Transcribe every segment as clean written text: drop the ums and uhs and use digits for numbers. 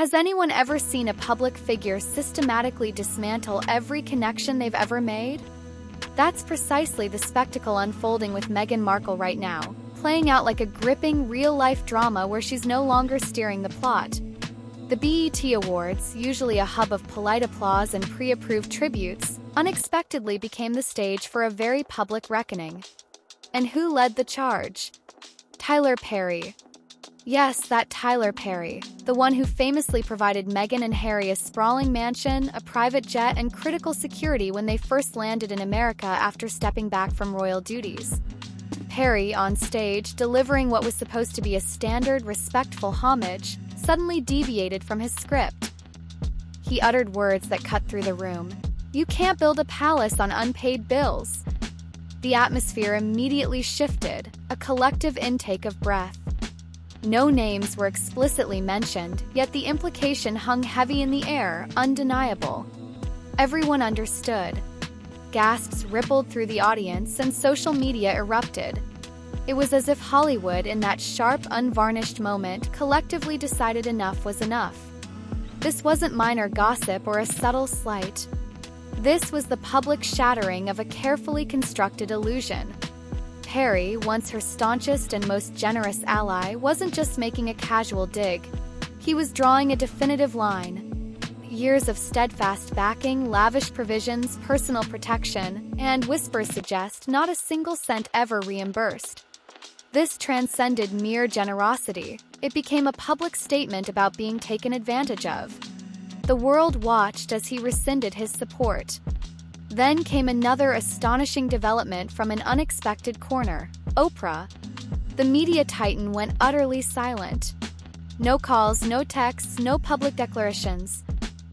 Has anyone ever seen a public figure systematically dismantle every connection they've ever made? That's precisely the spectacle unfolding with Meghan Markle right now, playing out like a gripping, real-life drama where she's no longer steering the plot. The BET Awards, usually a hub of polite applause and pre-approved tributes, unexpectedly became the stage for a very public reckoning. And who led the charge? Tyler Perry. Yes, that Tyler Perry, the one who famously provided Meghan and Harry a sprawling mansion, a private jet, and critical security when they first landed in America after stepping back from royal duties. Perry, on stage, delivering what was supposed to be a standard, respectful homage, suddenly deviated from his script. He uttered words that cut through the room. "You can't build a palace on unpaid bills." The atmosphere immediately shifted, a collective intake of breath. No names were explicitly mentioned, yet the implication hung heavy in the air, undeniable. Everyone understood. Gasps rippled through the audience and social media erupted. It was as if Hollywood, in that sharp, unvarnished moment, collectively decided enough was enough. This wasn't minor gossip or a subtle slight. This was the public shattering of a carefully constructed illusion. Perry, once her staunchest and most generous ally, wasn't just making a casual dig. He was drawing a definitive line. Years of steadfast backing, lavish provisions, personal protection, and, whispers suggest, not a single cent ever reimbursed. This transcended mere generosity. It became a public statement about being taken advantage of. The world watched as he rescinded his support. Then came another astonishing development from an unexpected corner: Oprah. The media titan went utterly silent. No calls, no texts, no public declarations.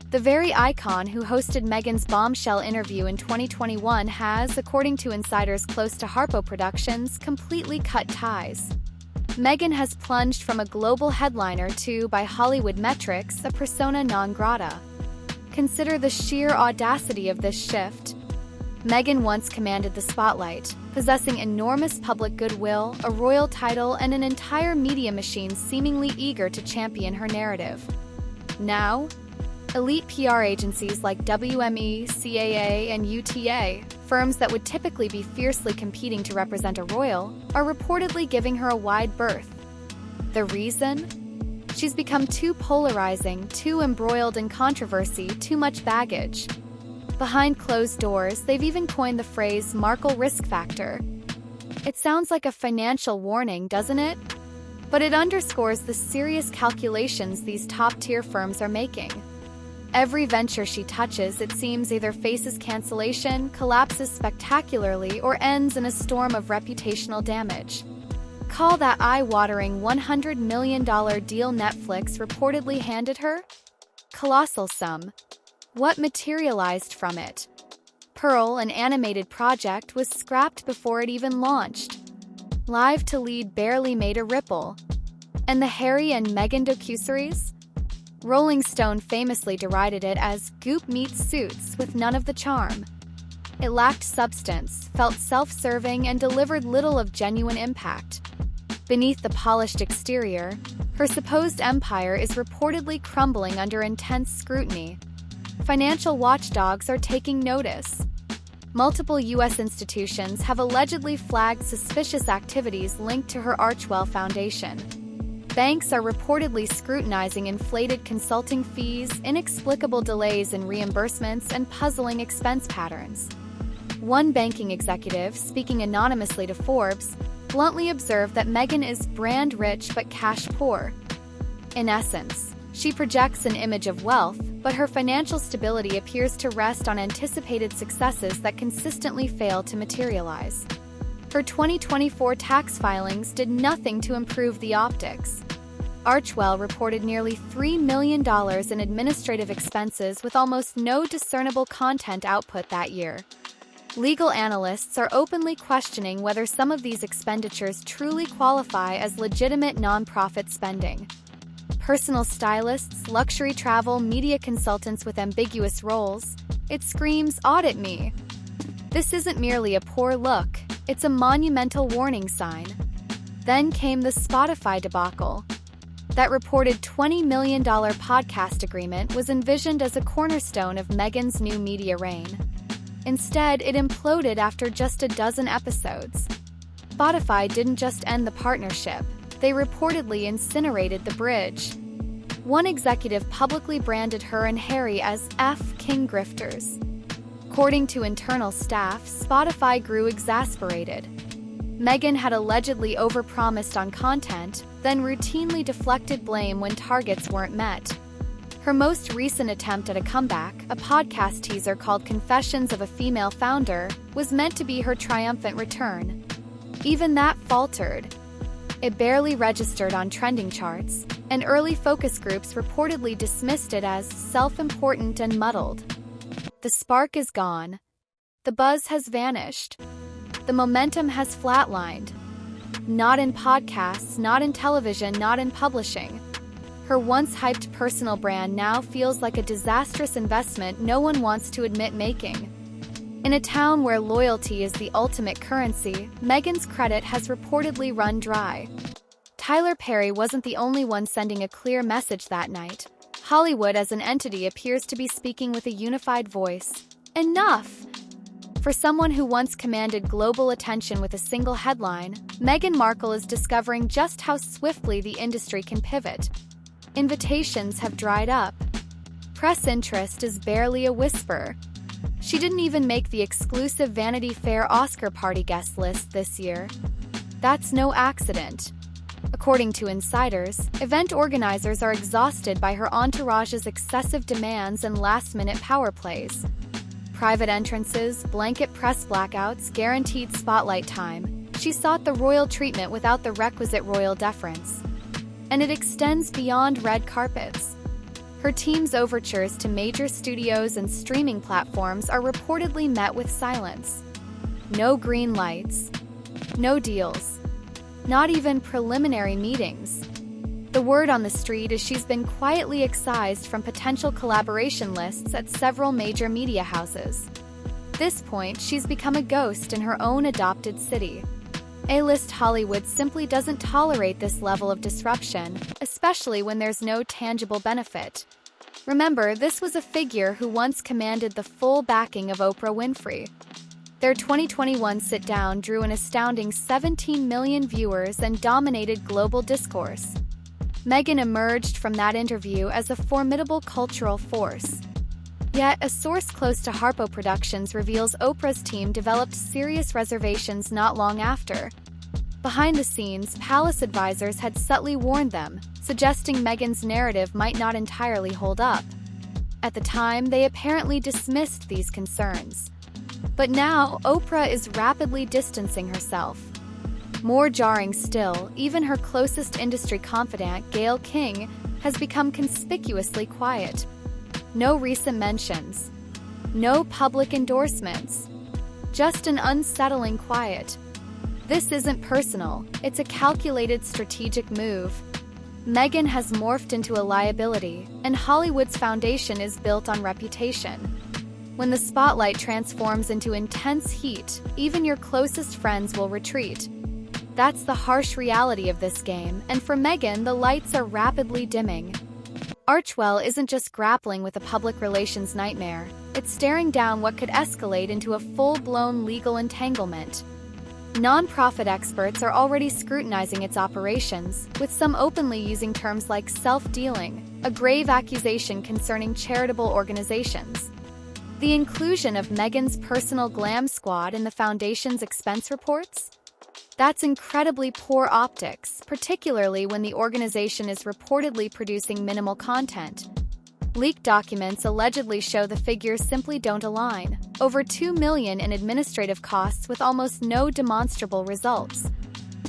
The very icon who hosted Meghan's bombshell interview in 2021 has, according to insiders close to Harpo Productions, completely cut ties. Meghan has plunged from a global headliner to, by Hollywood metrics, a persona non grata. Consider the sheer audacity of this shift. Meghan once commanded the spotlight, possessing enormous public goodwill, a royal title, and an entire media machine seemingly eager to champion her narrative. Now, elite PR agencies like WME, CAA, and UTA, firms that would typically be fiercely competing to represent a royal, are reportedly giving her a wide berth. The reason? She's become too polarizing, too embroiled in controversy, too much baggage. Behind closed doors, they've even coined the phrase Markle risk factor. It sounds like a financial warning, doesn't it? But it underscores the serious calculations these top-tier firms are making. Every venture she touches, it seems, either faces cancellation, collapses spectacularly, or ends in a storm of reputational damage. Call that eye-watering $100 million deal Netflix reportedly handed her? Colossal sum. What materialized from it? Pearl, an animated project, was scrapped before it even launched. Live to Lead barely made a ripple. And the Harry and Meghan docuseries? Rolling Stone famously derided it as goop meets suits with none of the charm. It lacked substance, felt self-serving, and delivered little of genuine impact. Beneath the polished exterior, her supposed empire is reportedly crumbling under intense scrutiny. Financial watchdogs are taking notice. Multiple U.S. institutions have allegedly flagged suspicious activities linked to her Archewell Foundation. Banks are reportedly scrutinizing inflated consulting fees, inexplicable delays in reimbursements, and puzzling expense patterns. One banking executive, speaking anonymously to Forbes, bluntly observed that Meghan is brand rich but cash poor. In essence, she projects an image of wealth, but her financial stability appears to rest on anticipated successes that consistently fail to materialize. Her 2024 tax filings did nothing to improve the optics. Archewell reported nearly $3 million in administrative expenses with almost no discernible content output that year. Legal analysts are openly questioning whether some of these expenditures truly qualify as legitimate nonprofit spending. Personal stylists, luxury travel, media consultants with ambiguous roles. It screams, "Audit me." This isn't merely a poor look, it's a monumental warning sign. Then came the Spotify debacle. That reported $20 million podcast agreement was envisioned as a cornerstone of Meghan's new media reign. Instead, it imploded after just a dozen episodes. Spotify didn't just end the partnership, they reportedly incinerated the bridge. One executive publicly branded her and Harry as King grifters. According to internal staff, Spotify grew exasperated. Meghan had allegedly overpromised on content, then routinely deflected blame when targets weren't met. Her most recent attempt at a comeback, a podcast teaser called Confessions of a Female Founder, was meant to be her triumphant return. Even that faltered. It barely registered on trending charts, and early focus groups reportedly dismissed it as self-important and muddled. The spark is gone. The buzz has vanished. The momentum has flatlined. Not in podcasts, not in television, not in publishing. Her once hyped personal brand now feels like a disastrous investment no one wants to admit making. In a town where loyalty is the ultimate currency, Meghan's credit has reportedly run dry. Tyler Perry wasn't the only one sending a clear message that night. Hollywood as an entity appears to be speaking with a unified voice. Enough! For someone who once commanded global attention with a single headline, Meghan Markle is discovering just how swiftly the industry can pivot. Invitations have dried up. Press interest is barely a whisper. She didn't even make the exclusive Vanity Fair Oscar party guest list this year. That's no accident. According to insiders, event organizers are exhausted by her entourage's excessive demands and last-minute power plays. Private entrances, blanket press blackouts, guaranteed spotlight time. She sought the royal treatment without the requisite royal deference. And it extends beyond red carpets. Her team's overtures to major studios and streaming platforms are reportedly met with silence. No green lights. No deals. Not even preliminary meetings. The word on the street is she's been quietly excised from potential collaboration lists at several major media houses. At this point, she's become a ghost in her own adopted city. A-list Hollywood simply doesn't tolerate this level of disruption, especially when there's no tangible benefit. Remember, this was a figure who once commanded the full backing of Oprah Winfrey. Their 2021 sit-down drew an astounding 17 million viewers and dominated global discourse. Meghan emerged from that interview as a formidable cultural force. Yet, a source close to Harpo Productions reveals Oprah's team developed serious reservations not long after. Behind the scenes, palace advisors had subtly warned them, suggesting Meghan's narrative might not entirely hold up. At the time, they apparently dismissed these concerns. But now, Oprah is rapidly distancing herself. More jarring still, even her closest industry confidant, Gayle King, has become conspicuously quiet. No recent mentions. No public endorsements. Just an unsettling quiet. This isn't personal, it's a calculated strategic move. Meghan has morphed into a liability, and Hollywood's foundation is built on reputation. When the spotlight transforms into intense heat, even your closest friends will retreat. That's the harsh reality of this game, and for Meghan, the lights are rapidly dimming. Archewell isn't just grappling with a public relations nightmare, it's staring down what could escalate into a full-blown legal entanglement. Non-profit experts are already scrutinizing its operations, with some openly using terms like self-dealing, a grave accusation concerning charitable organizations. The inclusion of Meghan's personal glam squad in the foundation's expense reports? That's incredibly poor optics, particularly when the organization is reportedly producing minimal content. Leaked documents allegedly show the figures simply don't align. Over $2 million in administrative costs with almost no demonstrable results.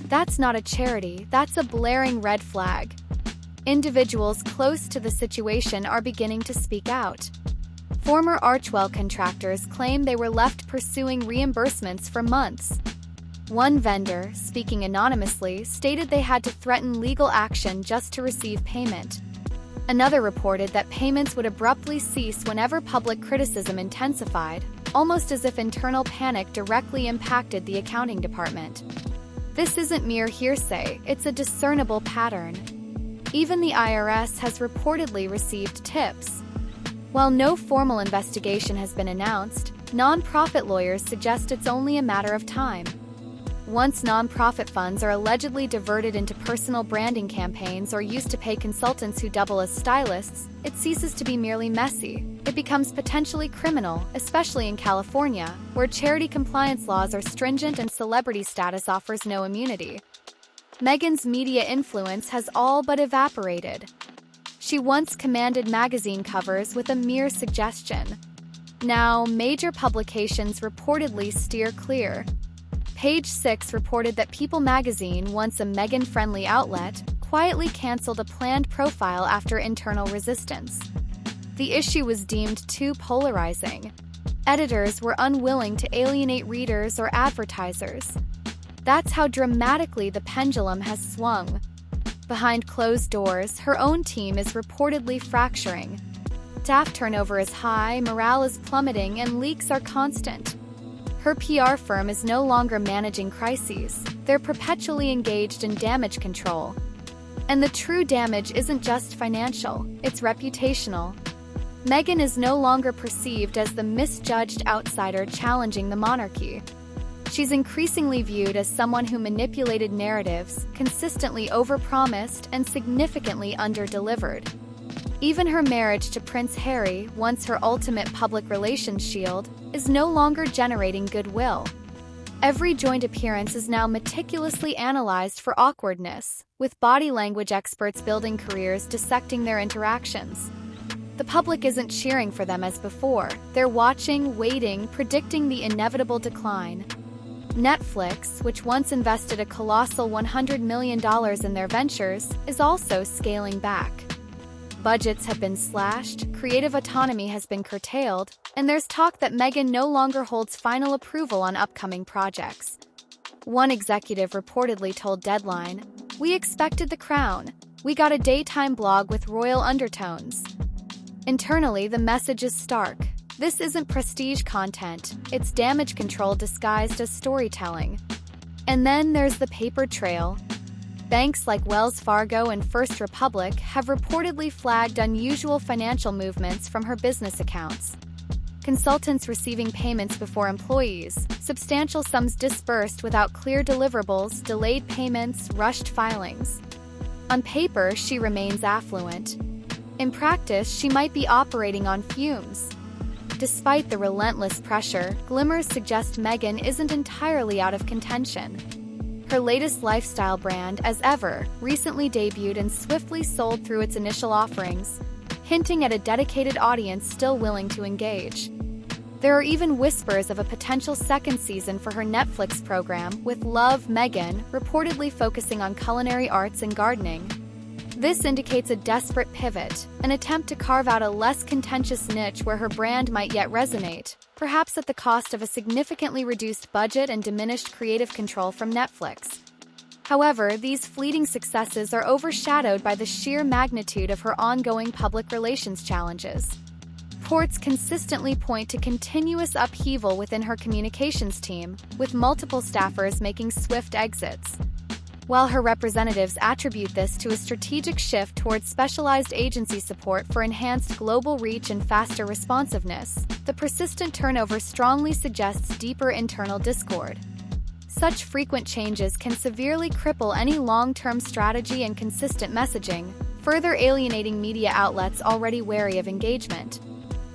That's not a charity, that's a blaring red flag. Individuals close to the situation are beginning to speak out. Former Archewell contractors claim they were left pursuing reimbursements for months. One vendor, speaking anonymously, stated they had to threaten legal action just to receive payment. Another reported that payments would abruptly cease whenever public criticism intensified, almost as if internal panic directly impacted the accounting department. This isn't mere hearsay, it's a discernible pattern. Even the IRS has reportedly received tips. While no formal investigation has been announced, nonprofit lawyers suggest it's only a matter of time. Once nonprofit funds are allegedly diverted into personal branding campaigns or used to pay consultants who double as stylists, it ceases to be merely messy. It becomes potentially criminal, especially in California, where charity compliance laws are stringent and celebrity status offers no immunity. Meghan's media influence has all but evaporated. She once commanded magazine covers with a mere suggestion. Now, major publications reportedly steer clear. Page 6 reported that People magazine, once a Meghan-friendly outlet, quietly canceled a planned profile after internal resistance. The issue was deemed too polarizing. Editors were unwilling to alienate readers or advertisers. That's how dramatically the pendulum has swung. Behind closed doors, her own team is reportedly fracturing. Staff turnover is high, morale is plummeting, and leaks are constant. Her PR firm is no longer managing crises, they're perpetually engaged in damage control. And the true damage isn't just financial, it's reputational. Meghan is no longer perceived as the misjudged outsider challenging the monarchy. She's increasingly viewed as someone who manipulated narratives, consistently overpromised, and significantly underdelivered. Even her marriage to Prince Harry, once her ultimate public relations shield, is no longer generating goodwill. Every joint appearance is now meticulously analyzed for awkwardness, with body language experts building careers dissecting their interactions. The public isn't cheering for them as before. They're watching, waiting, predicting the inevitable decline. Netflix, which once invested a colossal $100 million in their ventures, is also scaling back. Budgets have been slashed, creative autonomy has been curtailed, and there's talk that Meghan no longer holds final approval on upcoming projects. One executive reportedly told Deadline, "We expected the crown. We got a daytime blog with royal undertones." Internally, the message is stark. This isn't prestige content, it's damage control disguised as storytelling. And then there's the paper trail. Banks like Wells Fargo and First Republic have reportedly flagged unusual financial movements from her business accounts. Consultants receiving payments before employees, substantial sums disbursed without clear deliverables, delayed payments, rushed filings. On paper, she remains affluent. In practice, she might be operating on fumes. Despite the relentless pressure, glimmers suggest Meghan isn't entirely out of contention. Her latest lifestyle brand, As Ever, recently debuted and swiftly sold through its initial offerings, hinting at a dedicated audience still willing to engage. There are even whispers of a potential second season for her Netflix program, with Love, Meghan reportedly focusing on culinary arts and gardening. This indicates a desperate pivot, an attempt to carve out a less contentious niche where her brand might yet resonate, perhaps at the cost of a significantly reduced budget and diminished creative control from Netflix. However, these fleeting successes are overshadowed by the sheer magnitude of her ongoing public relations challenges. Reports consistently point to continuous upheaval within her communications team, with multiple staffers making swift exits. While her representatives attribute this to a strategic shift towards specialized agency support for enhanced global reach and faster responsiveness, the persistent turnover strongly suggests deeper internal discord. Such frequent changes can severely cripple any long-term strategy and consistent messaging, further alienating media outlets already wary of engagement.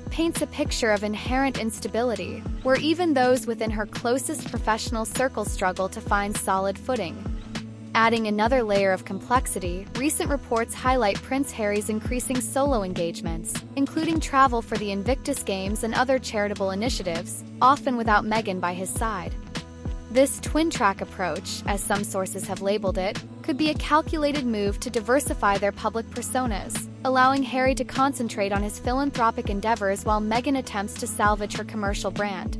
Paints a picture of inherent instability, where even those within her closest professional circle struggle to find solid footing. Adding another layer of complexity, recent reports highlight Prince Harry's increasing solo engagements, including travel for the Invictus Games and other charitable initiatives, often without Meghan by his side. This twin-track approach, as some sources have labeled it, could be a calculated move to diversify their public personas, allowing Harry to concentrate on his philanthropic endeavors while Meghan attempts to salvage her commercial brand.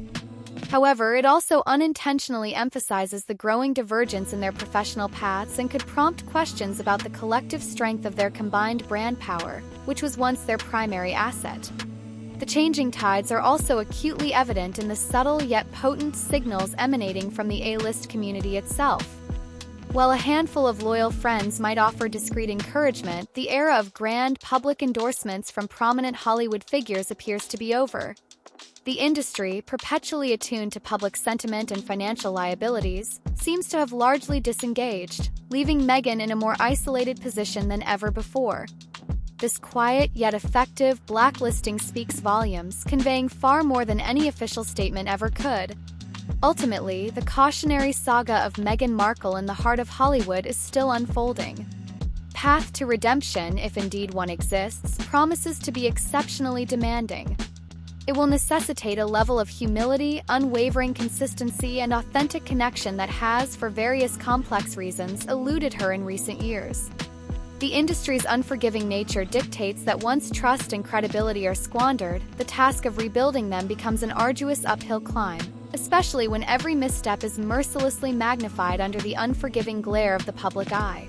However, it also unintentionally emphasizes the growing divergence in their professional paths and could prompt questions about the collective strength of their combined brand power, which was once their primary asset. The changing tides are also acutely evident in the subtle yet potent signals emanating from the A-list community itself. While a handful of loyal friends might offer discreet encouragement, the era of grand public endorsements from prominent Hollywood figures appears to be over. The industry, perpetually attuned to public sentiment and financial liabilities, seems to have largely disengaged, leaving Meghan in a more isolated position than ever before. This quiet yet effective blacklisting speaks volumes, conveying far more than any official statement ever could. Ultimately, the cautionary saga of Meghan Markle in the heart of Hollywood is still unfolding. Path to redemption, if indeed one exists, promises to be exceptionally demanding. It will necessitate a level of humility, unwavering consistency, and authentic connection that has, for various complex reasons, eluded her in recent years. The industry's unforgiving nature dictates that once trust and credibility are squandered, the task of rebuilding them becomes an arduous uphill climb, especially when every misstep is mercilessly magnified under the unforgiving glare of the public eye.